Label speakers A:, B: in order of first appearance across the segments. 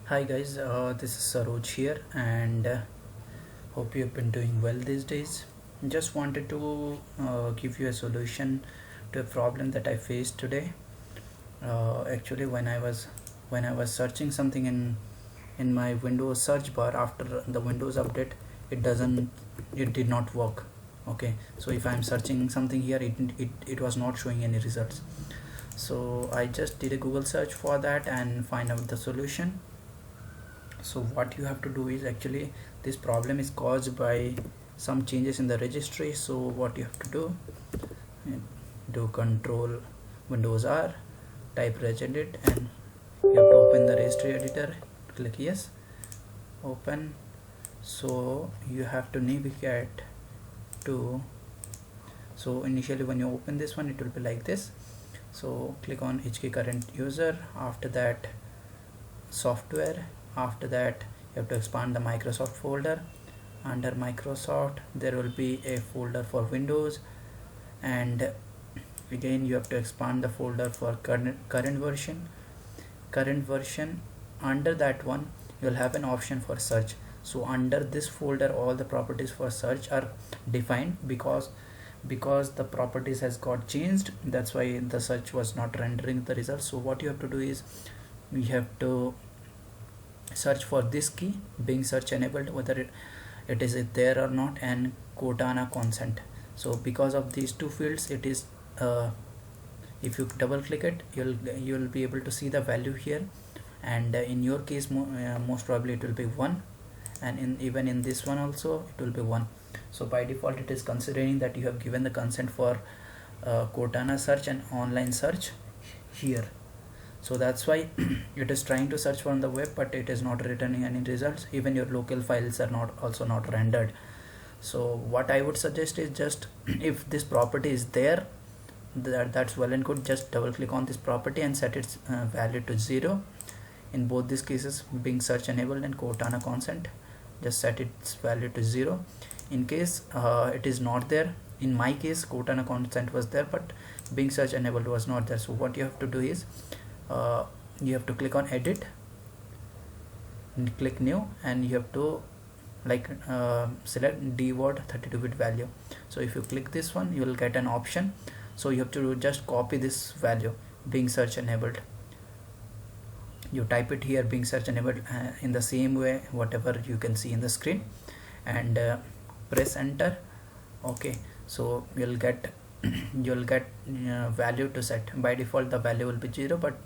A: Hi guys, this is Saroj here, and hope you've been doing well these days. Just wanted to give you a solution to a problem that I faced today. Actually, when I was searching something in my Windows search bar after the Windows update, it did not work. Okay, so if I'm searching something here, it was not showing any results. So I just did a Google search for that and find out the solution. So what you have to do is, actually this problem is caused by some changes in the registry. So what you have to do control Windows R, type regedit, and you have to open the registry editor, click yes, open. So you have to navigate to, so initially when you open this one, it will be like this. So click on HK current user, after that software, after that you have to expand the Microsoft folder. Under Microsoft there will be a folder for Windows, and again you have to expand the folder for current version. Under that one you'll have an option for search. So under this folder all the properties for search are defined, because the properties has got changed, that's why the search was not rendering the results. So what you have to do is, you have to search for this key, being search enabled, whether it is there or not, and Cortana consent. So because of these two fields, it is if you double click it, you'll be able to see the value here, and in your case most probably it will be 1, and even in this one also it will be 1. So by default it is considering that you have given the consent for Cortana search and online search here. So that's why it is trying to search from the web, but it is not returning any results. Even your local files are not rendered. So what I would suggest is, just if this property is there, that's well and good. Just double click on this property and set its value to 0. In both these cases, being search enabled and Cortana consent, just set its value to 0. In case it is not there, in my case Cortana consent was there, but being search enabled was not there. So what you have to do is, you have to click on edit and click new, and you have to select dword 32-bit value. So if you click this one, you will get an option. So you have to just copy this value, being search enabled. You type it here, being search enabled, in the same way whatever you can see in the screen, and press enter. Okay, so you'll get value to set. By default the value will be 0, but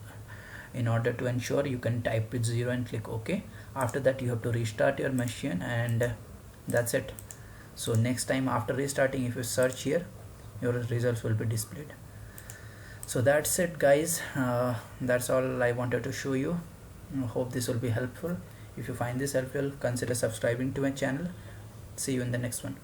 A: in order to ensure, you can type it 0 and click OK. After that you have to restart your machine, and that's it. So next time after restarting, if you search here, your results will be displayed. So that's it guys, that's all I wanted to show you. Hope this will be helpful. If you find this helpful, consider subscribing to my channel. See you in the next one.